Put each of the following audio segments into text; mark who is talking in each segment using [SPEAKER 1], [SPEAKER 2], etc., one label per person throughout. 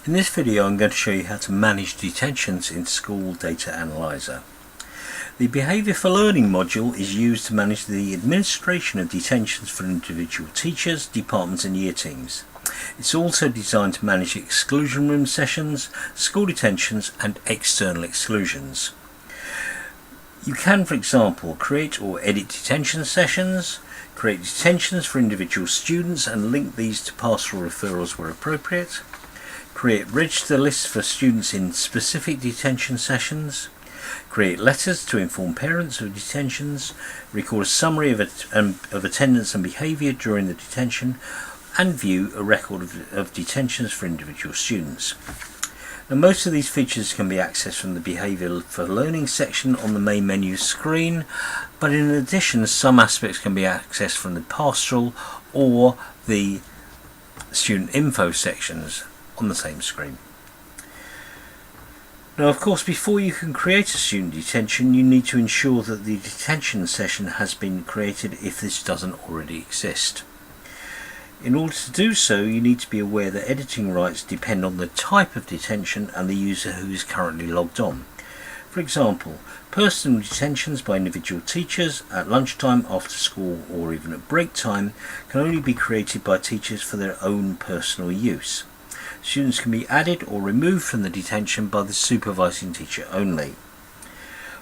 [SPEAKER 1] In this video I'm going to show you how to manage detentions in School Data Analyser. The Behaviour for Learning module is used to manage the administration of detentions for individual teachers, departments and year teams. It's also designed to manage exclusion room sessions, school detentions and external exclusions. You can, for example, create or edit detention sessions, create detentions for individual students and link these to pastoral referrals where appropriate, create register lists for students in specific detention sessions, create letters to inform parents of detentions, record a summary of attendance and behaviour during the detention, and view a record of detentions for individual students. Now, most of these features can be accessed from the Behaviour for Learning section on the main menu screen, but in addition some aspects can be accessed from the Pastoral or the Student Info sections on the same screen. Now, of course, before you can create a student detention, you need to ensure that the detention session has been created if this doesn't already exist. In order to do so, you need to be aware that editing rights depend on the type of detention and the user who is currently logged on. For example, personal detentions by individual teachers at lunchtime, after school or even at break time can only be created by teachers for their own personal use. Students can be added or removed from the detention by the supervising teacher only.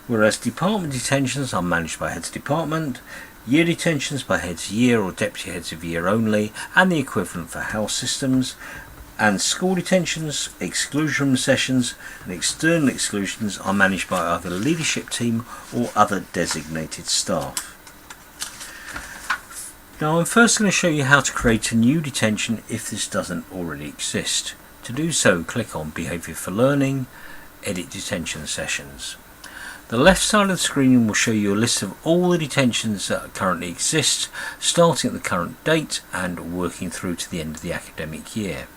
[SPEAKER 1] Whereas department detentions are managed by heads of department, year detentions by heads of year or deputy heads of year only, and the equivalent for house systems, and school detentions, exclusion room sessions and external exclusions are managed by either the leadership team or other designated staff. Now, I'm first going to show you how to create a new detention if this doesn't already exist. To do so, click on Behaviour for Learning, Edit Detention Sessions. The left side of the screen will show you a list of all the detentions that currently exist, starting at the current date and working through to the end of the academic year.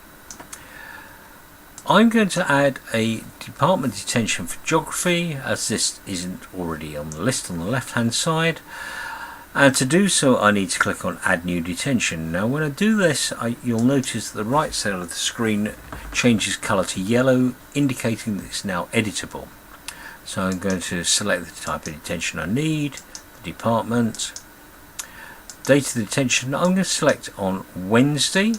[SPEAKER 1] I'm going to add a department detention for geography, as this isn't already on the list on the left hand side. And to do so, I need to click on Add New Detention. Now, when I do this, you'll notice that the right side of the screen changes colour to yellow, indicating that it's now editable. So I'm going to select the type of detention I need, the department, date of the detention. I'm going to select on Wednesday.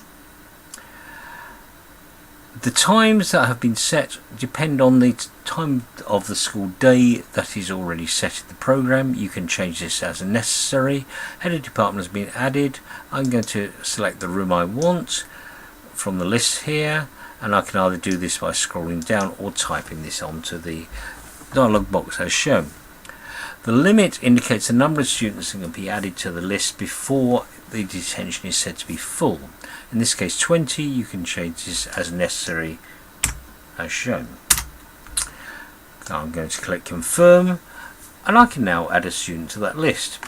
[SPEAKER 1] The times that have been set depend on the time of the school day that is already set in the programme. You can change this as necessary. Head of department has been added. I'm going to select the room I want from the list here, and I can either do this by scrolling down or typing this onto the dialog box as shown. The limit indicates the number of students that can be added to the list before the detention is said to be full. In this case 20. You can change this as necessary as shown. I'm going to click confirm, and I can now add a student to that list.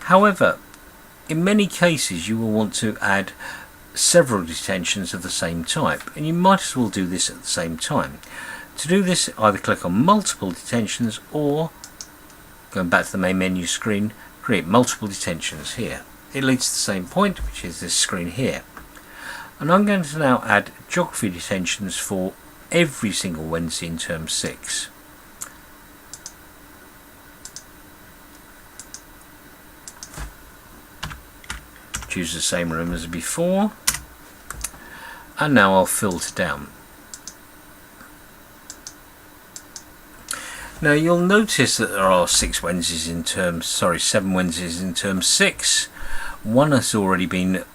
[SPEAKER 1] However, in many cases you will want to add several detentions of the same type, and you might as well do this at the same time. To do this, either click on multiple detentions or, going back to the main menu screen, create multiple detentions here. It leads to the same point, which is this screen here. And I'm going to now add geography detentions for every single Wednesday in term 6. Choose the same room as before, and now I'll filter down. Now, you'll notice that there are 7 Wednesdays in term 6. One has already been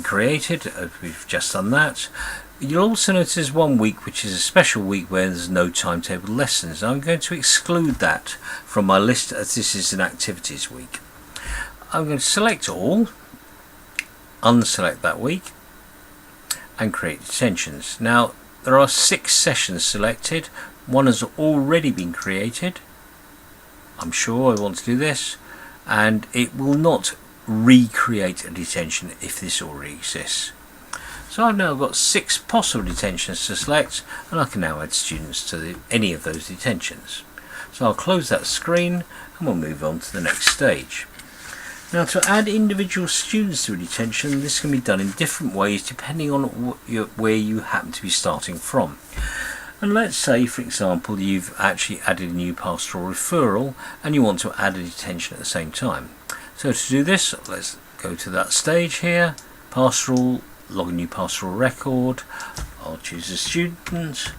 [SPEAKER 1] created. We've just done that. You'll also notice there's 1 week which is a special week where there's no timetable lessons. I'm going to exclude that from my list as this is an activities week. I'm going to select all, unselect that week, and create detentions. Now, there are 6 sessions selected. 1 has already been created. I'm sure I want to do this, and it will not recreate a detention if this already exists. So I've now got 6 possible detentions to select, and I can now add students to any of those detentions. So I'll close that screen and we'll move on to the next stage. Now, to add individual students to a detention, this can be done in different ways depending on where you happen to be starting from. And let's say, for example, you've actually added a new pastoral referral and you want to add a detention at the same time. So to do this, let's go to that stage here, pastoral, log a new pastoral record. I'll choose a student.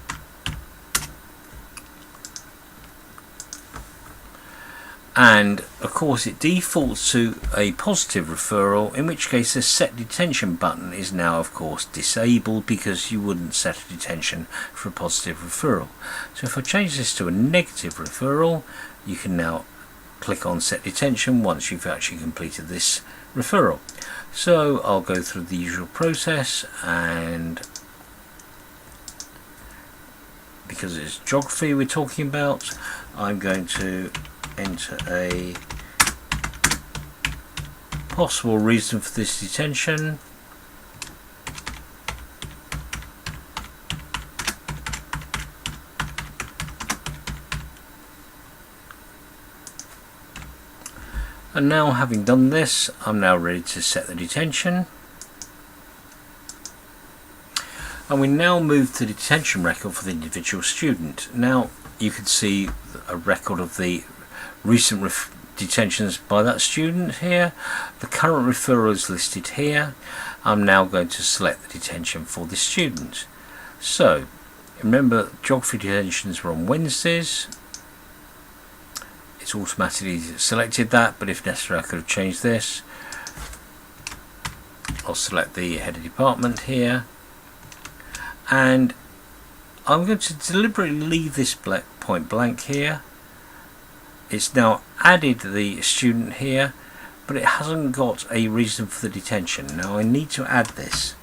[SPEAKER 1] And of course it defaults to a positive referral, in which case the set detention button is now of course disabled because you wouldn't set a detention for a positive referral. So if I change this to a negative referral, you can now click on set detention once you've actually completed this referral. So I'll go through the usual process, and because it's geography we're talking about, I'm going to enter a possible reason for this detention. And now, having done this, I'm now ready to set the detention. And we now move to the detention record for the individual student. Now you can see a record of the recent detentions by that student here. The current referral is listed here. I'm now going to select the detention for the student. So remember, geography detentions were on Wednesdays. It's automatically selected that, but if necessary I could have changed this. I'll select the head of department here, and I'm going to deliberately leave this point blank here. It's now added the student here, but it hasn't got a reason for the detention. Now I need to add this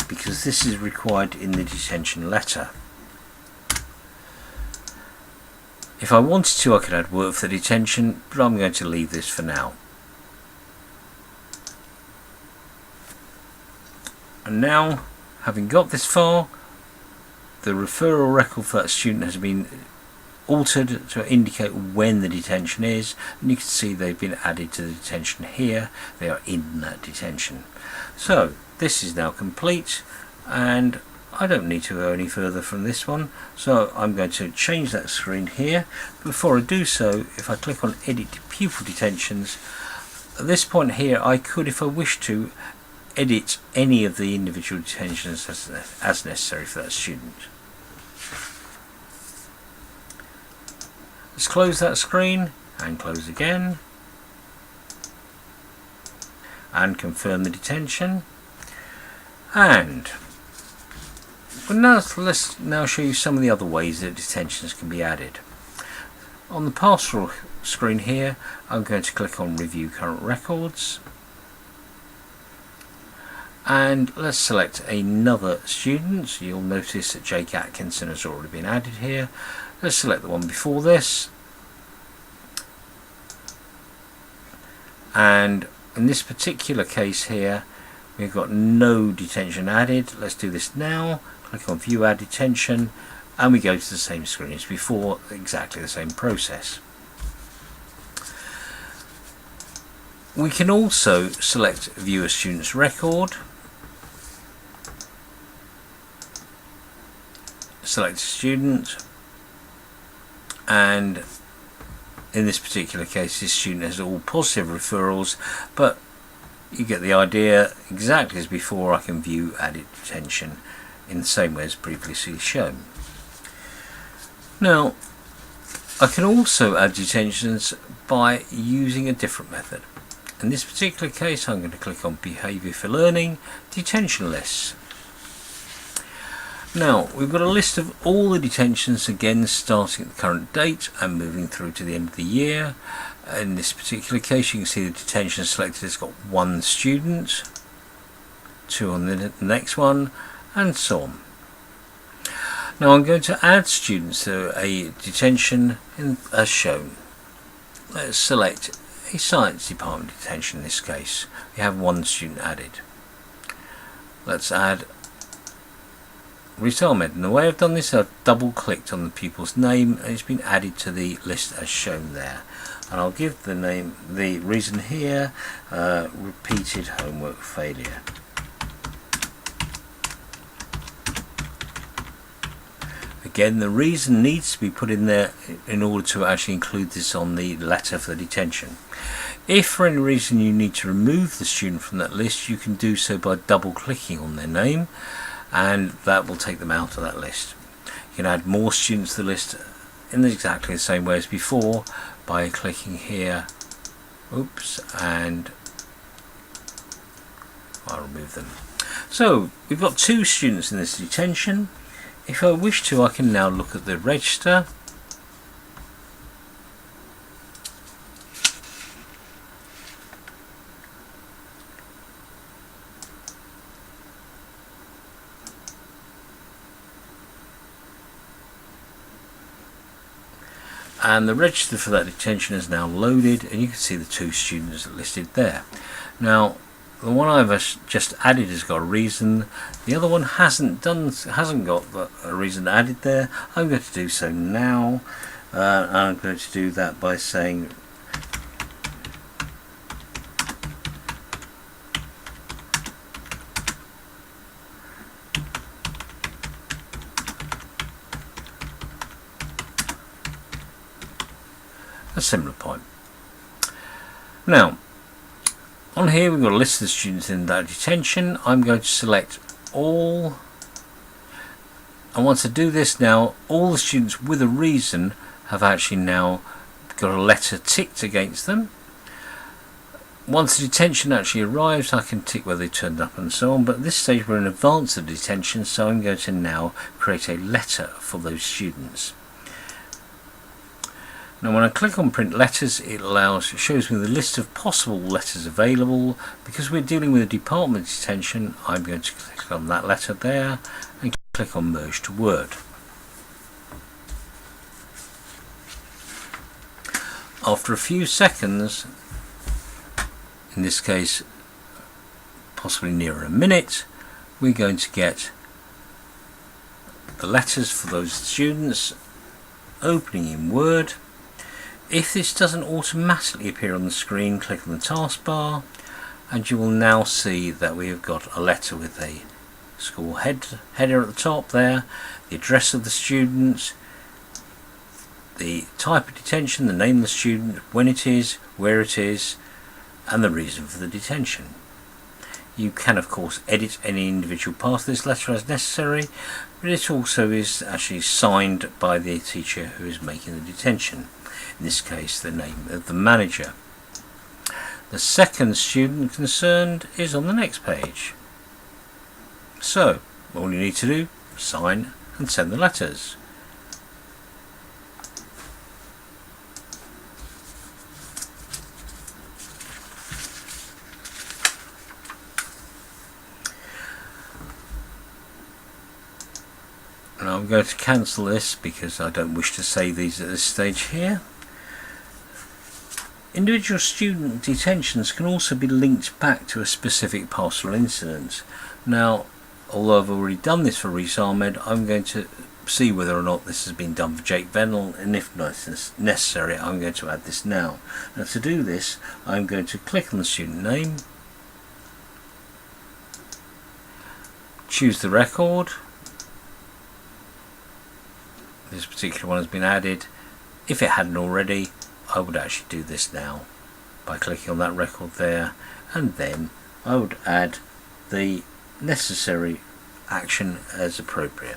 [SPEAKER 1] because this is required in the detention letter. If I wanted to, I could add work for the detention, but I'm going to leave this for now. And now, having got this far, the referral record for that student has been altered to indicate when the detention is, and you can see they've been added to the detention here. They are in that detention. So this is now complete, and I don't need to go any further from this one, so I'm going to change that screen here. Before I do so, if I click on edit pupil detentions, at this point here I could, if I wish to, edit any of the individual detentions as necessary for that student. Let's close that screen and close again and confirm the detention. And let's now show you some of the other ways that detentions can be added. On the pastoral screen here, I'm going to click on review current records, and let's select another student. You'll notice that Jake Atkinson has already been added here. Let's select the one before this, and in this particular case here we've got no detention added. Let's do this now. Click on view add detention, and we go to the same screen as before, exactly the same process. We can also select view a student's record, select a student, and in this particular case this student has all positive referrals, but you get the idea. Exactly as before, I can view added detention in the same way as previously shown. Now I can also add detentions by using a different method. In this particular case I'm going to click on behaviour for learning, DetentionLists. Now we've got a list of all the detentions, again starting at the current date and moving through to the end of the year. In this particular case you can see the detention selected has got one student, two on the next one, and so on. Now I'm going to add students to a detention as shown. Let's select a science department detention. In this case we have one student added. Let's add ReSARmed. And the way I've done this, I've double clicked on the pupil's name and it's been added to the list as shown there. And I'll give the reason here, repeated homework failure. Again, the reason needs to be put in there in order to actually include this on the letter for the detention. If for any reason you need to remove the student from that list, you can do so by double clicking on their name, and that will take them out of that list. You can add more students to the list in exactly the same way as before by clicking here, and I'll remove them. So we've got 2 students in this detention. If I wish to, I can now look at the register. And the register for that detention is now loaded, and you can see the 2 students listed there. Now, the one I've just added has got a reason. The other one hasn't got a reason added there. I'm going to do so now. I'm going to do that by saying a similar point. Now, on here we've got a list of the students in that detention. I'm going to select all, and once I do this now, all the students with a reason have actually now got a letter ticked against them. Once the detention actually arrives, I can tick whether they turned up and so on, but at this stage we're in advance of detention, so I'm going to now create a letter for those students. Now when I click on print letters, it shows me the list of possible letters available. Because we're dealing with a department detention, I'm going to click on that letter there and click on merge to Word. After a few seconds, in this case possibly nearer a minute, we're going to get the letters for those students opening in Word. If this doesn't automatically appear on the screen, click on the taskbar and you will now see that we have got a letter with a school header at the top there, the address of the students, the type of detention, the name of the student, when it is, where it is, and the reason for the detention. You can of course edit any individual part of this letter as necessary, but it also is actually signed by the teacher who is making the detention. In this case, the name of the manager. The second student concerned is on the next page. So, all you need to do, sign and send the letters. And I'm going to cancel this because I don't wish to save these at this stage here. Individual student detentions can also be linked back to a specific pastoral incident. Now, although I've already done this for ReSARmed, I'm going to see whether or not this has been done for Jake VENNALL, and if necessary, I'm going to add this now. Now to do this, I'm going to click on the student name, choose the record. This particular one has been added. If it hadn't already, I would actually do this now by clicking on that record there, and then I would add the necessary action as appropriate.